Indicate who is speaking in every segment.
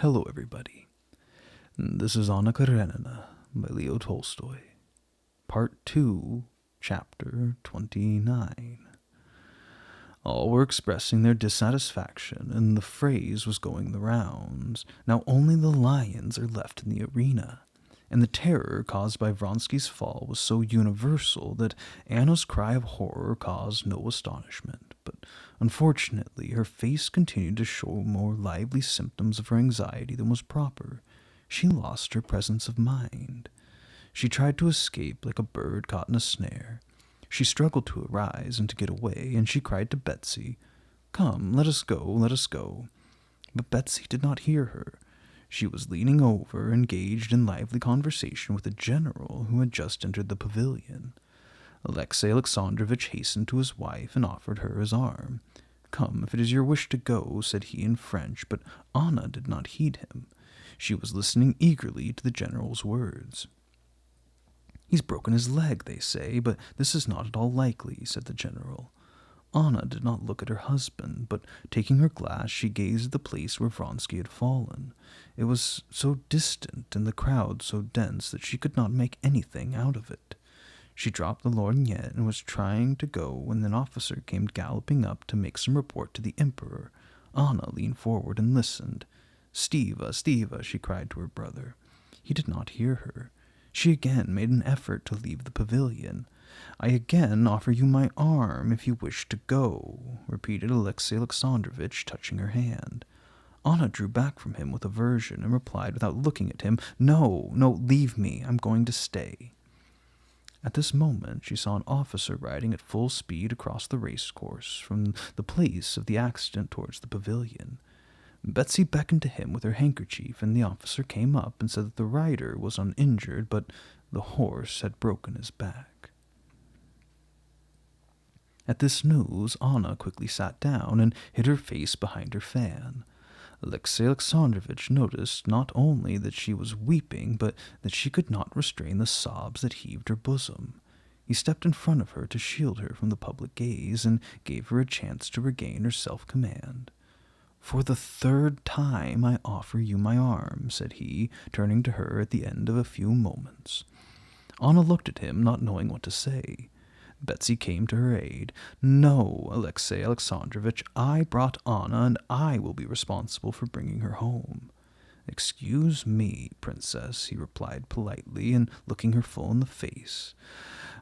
Speaker 1: Hello, everybody. This is Anna Karenina by Leo Tolstoy. Part 2, Chapter 29. All were expressing their dissatisfaction, and the phrase was going the rounds. Now only the lions are left in the arena. And the terror caused by Vronsky's fall was so universal that Anna's cry of horror caused no astonishment. But unfortunately, her face continued to show more lively symptoms of her anxiety than was proper. She lost her presence of mind. She tried to escape like a bird caught in a snare. She struggled to arise and to get away, and she cried to Betsy, "Come, let us go, let us go." But Betsy did not hear her. She was leaning over, engaged in lively conversation with a general who had just entered the pavilion. Alexey Alexandrovitch hastened to his wife and offered her his arm. "Come, if it is your wish to go," said he in French, but Anna did not heed him. She was listening eagerly to the general's words. "He's broken his leg, they say, but this is not at all likely," said the general. Anna did not look at her husband, but taking her glass, she gazed at the place where Vronsky had fallen. It was so distant and the crowd so dense that she could not make anything out of it. She dropped the lorgnette and was trying to go when an officer came galloping up to make some report to the emperor. Anna leaned forward and listened. "Stiva, Stiva," she cried to her brother. He did not hear her. She again made an effort to leave the pavilion. "I again offer you my arm if you wish to go," repeated Alexey Alexandrovitch, touching her hand. Anna drew back from him with aversion and replied without looking at him, "No, no, leave me. I'm going to stay." At this moment she saw an officer riding at full speed across the racecourse from the place of the accident towards the pavilion. Betsy beckoned to him with her handkerchief, and the officer came up and said that the rider was uninjured, but the horse had broken his back. At this news, Anna quickly sat down and hid her face behind her fan. Alexey Alexandrovitch noticed not only that she was weeping, but that she could not restrain the sobs that heaved her bosom. He stepped in front of her to shield her from the public gaze, and gave her a chance to regain her self-command. "For the third time I offer you my arm," said he, turning to her at the end of a few moments. Anna looked at him, not knowing what to say. Betsy came to her aid. "No, Alexey Alexandrovitch, I brought Anna, and I will be responsible for bringing her home." "Excuse me, princess," he replied politely and looking her full in the face,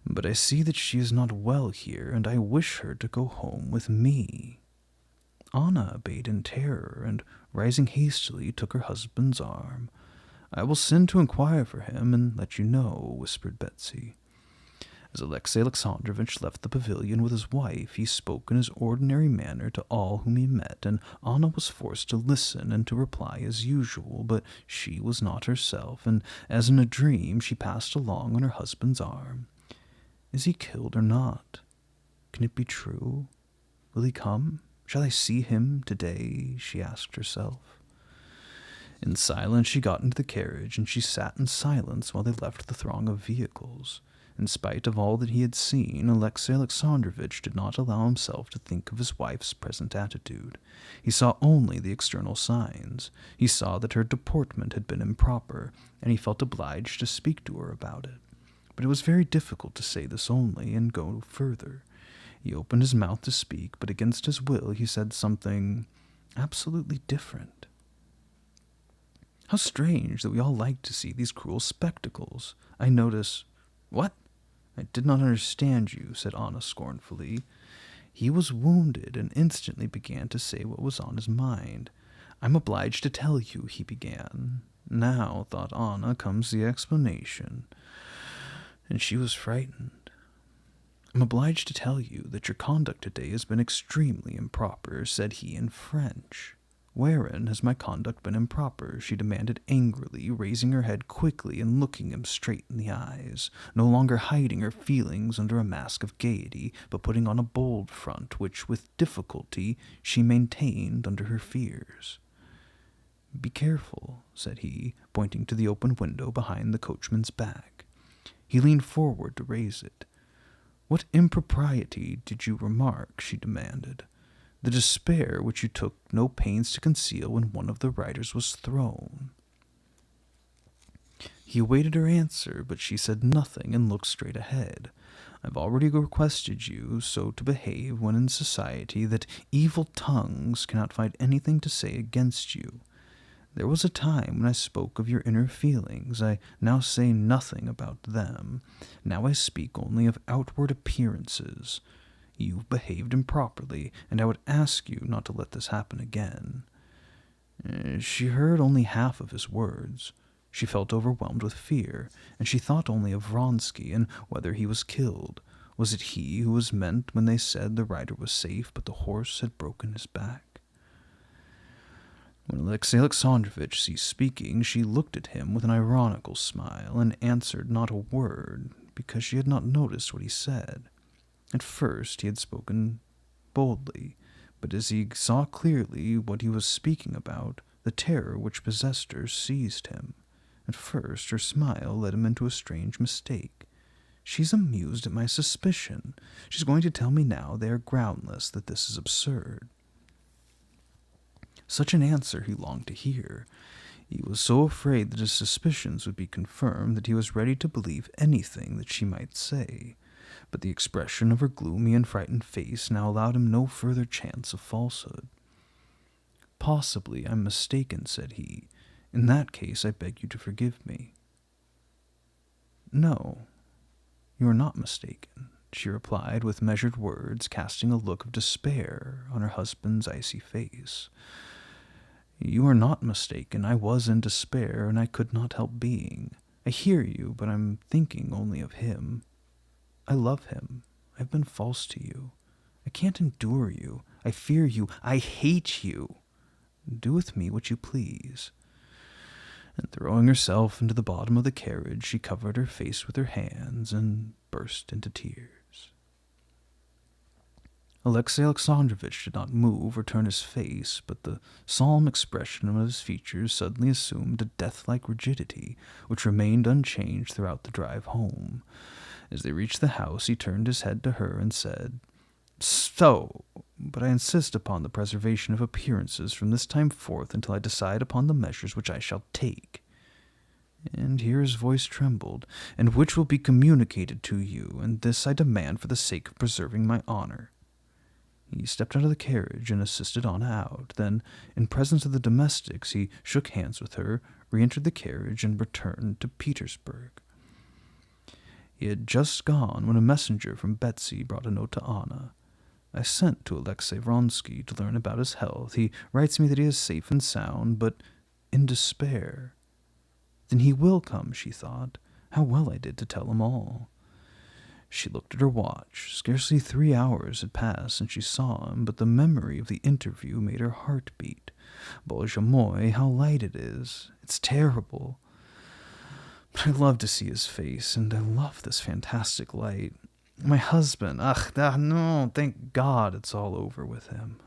Speaker 1: "but I see that she is not well here, and I wish her to go home with me." Anna obeyed in terror, and, rising hastily, took her husband's arm. "I will send to inquire for him and let you know," whispered Betsy. As Alexey Alexandrovitch left the pavilion with his wife, he spoke in his ordinary manner to all whom he met, and Anna was forced to listen and to reply as usual, but she was not herself, and as in a dream she passed along on her husband's arm. "Is he killed or not? Can it be true? Will he come? Shall I see him today?" she asked herself. In silence she got into the carriage, and she sat in silence while they left the throng of vehicles. In spite of all that he had seen, Alexey Alexandrovitch did not allow himself to think of his wife's present attitude. He saw only the external signs. He saw that her deportment had been improper, and he felt obliged to speak to her about it. But it was very difficult to say this only, and go further. He opened his mouth to speak, but against his will he said something absolutely different. "How strange that we all like to see these cruel spectacles. I notice—" "What? I did not understand you," said Anna scornfully. He was wounded and instantly began to say what was on his mind. "I'm obliged to tell you," he began. "Now," thought Anna, "comes the explanation." And she was frightened. "I'm obliged to tell you that your conduct today has been extremely improper," said he in French. "Wherein has my conduct been improper?" she demanded angrily, raising her head quickly and looking him straight in the eyes, no longer hiding her feelings under a mask of gaiety, but putting on a bold front which, with difficulty, she maintained under her fears. "Be careful," said he, pointing to the open window behind the coachman's back. He leaned forward to raise it. "What impropriety did you remark?" she demanded. the despair which you took no pains to conceal when one of the riders was thrown. He awaited her answer, but she said nothing and looked straight ahead. I've already requested you so to behave when in society that evil tongues cannot find anything to say against you. There was a time when I spoke of your inner feelings. I now say nothing about them. Now I speak only of outward appearances. You've behaved improperly, and I would ask you not to let this happen again." She heard only half of his words. She felt overwhelmed with fear, and she thought only of Vronsky and whether he was killed. Was it he who was meant when they said the rider was safe, but the horse had broken his back? When Alexey Alexandrovitch ceased speaking, she looked at him with an ironical smile and answered not a word, because she had not noticed what he said. At first he had spoken boldly, but as he saw clearly what he was speaking about, the terror which possessed her seized him. At first her smile led him into a strange mistake. She's amused at my suspicion. She's going to tell me now they are groundless, that this is absurd. Such an answer he longed to hear. He was so afraid that his suspicions would be confirmed that he was ready to believe anything that she might say. But the expression of her gloomy and frightened face now allowed him no further chance of falsehood. "Possibly I'm mistaken," said he. "In that case I beg you to forgive me." "No, you are not mistaken," she replied with measured words, casting a look of despair on her husband's icy face. "You are not mistaken. I was in despair, and I could not help being. I hear you, but I'm thinking only of him. I love him. I've been false to you. I can't endure you. I fear you. I hate you. Do with me what you please." And throwing herself into the bottom of the carriage, she covered her face with her hands and burst into tears. Alexey Alexandrovitch did not move or turn his face, but the solemn expression of his features suddenly assumed a death-like rigidity, which remained unchanged throughout the drive home. As they reached the house, he turned his head to her and said, "So, but I insist upon the preservation of appearances from this time forth until I decide upon the measures which I shall take." And here his voice trembled, "and which will be communicated to you, and this I demand for the sake of preserving my honor." He stepped out of the carriage and assisted Anna out. Then, in presence of the domestics, he shook hands with her, re-entered the carriage, and returned to Petersburg. He had just gone when a messenger from Betsy brought a note to Anna. "I sent to Alexey Vronsky to learn about his health. He writes me that he is safe and sound, but in despair." Then he will come, she thought. How well I did to tell him all. She looked at her watch. Scarcely 3 hours had passed since she saw him, but the memory of the interview made her heart beat. Bоже moi, how light it is. It's terrible. But I love to see his face, and I love this fantastic light. My husband, no, thank God it's all over with him.